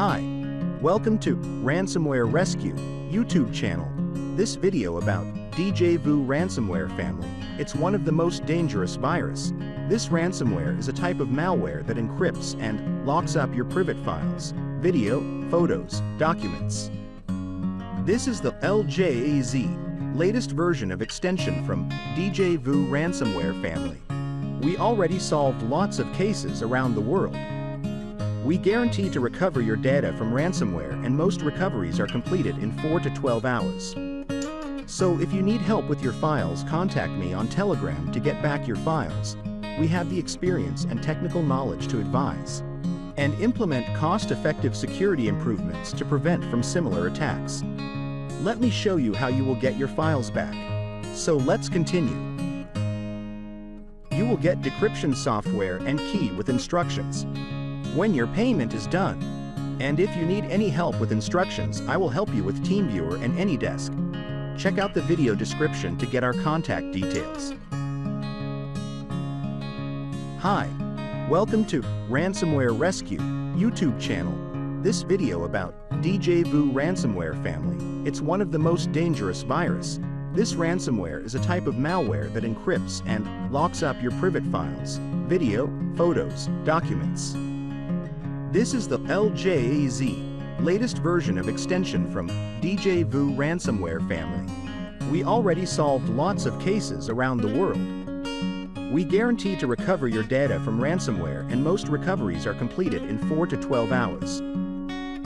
Hi, welcome to Ransomware Rescue YouTube channel. This video about Djvu Ransomware family. It's one of the most dangerous virus. This ransomware is a type of malware that encrypts and locks up your private files, video, photos, documents. This is the Ljaz, latest version of extension from Djvu Ransomware family. We already solved lots of cases around the world. We guarantee to recover your data from ransomware, and most recoveries are completed in 4 to 12 hours. So if you need help with your files, contact me on Telegram to get back your files. We have the experience and technical knowledge to advise and implement cost-effective security improvements to prevent from similar attacks. Let me show you how you will get your files back. So let's continue. You will get decryption software and key with instructions when your payment is done. And if you need any help with instructions, I will help you with TeamViewer and AnyDesk. Check out the video description to get our contact details. Hi, welcome to Ransomware Rescue YouTube channel. This video about Djvu Ransomware family. It's one of the most dangerous virus. This ransomware is a type of malware that encrypts and locks up your private files, video, photos, documents. This is the Ljaz, latest version of extension from Djvu Ransomware family. We already solved lots of cases around the world. We guarantee to recover your data from ransomware, and most recoveries are completed in 4 to 12 hours.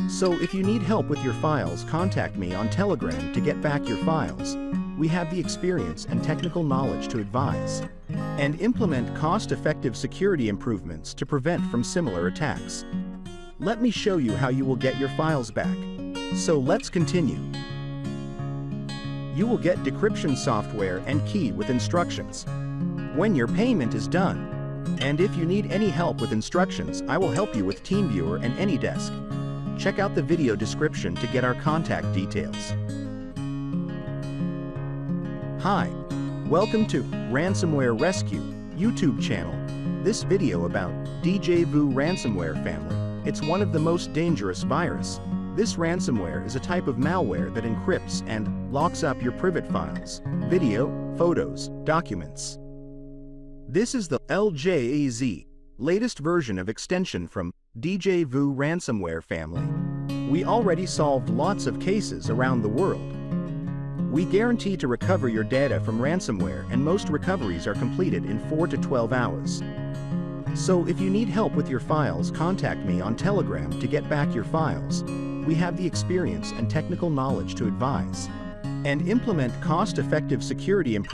So if you need help with your files, contact me on Telegram to get back your files. We have the experience and technical knowledge to advise and implement cost-effective security improvements to prevent from similar attacks. Let me show you how you will get your files back. So let's continue. You will get decryption software and key with instructions when your payment is done. And if you need any help with instructions, I will help you with TeamViewer and AnyDesk. Check out the video description to get our contact details. Hi, welcome to Ransomware Rescue YouTube channel. This video about Djvu Ransomware family. It's one of the most dangerous virus. This ransomware is a type of malware that encrypts and locks up your private files, video, photos, documents. This is the Ljaz, latest version of extension from Djvu Ransomware family. We already solved lots of cases around the world. We guarantee to recover your data from ransomware, and most recoveries are completed in 4 to 12 hours. So if you need help with your files, contact me on Telegram to get back your files. We have the experience and technical knowledge to advise and implement cost-effective security improvements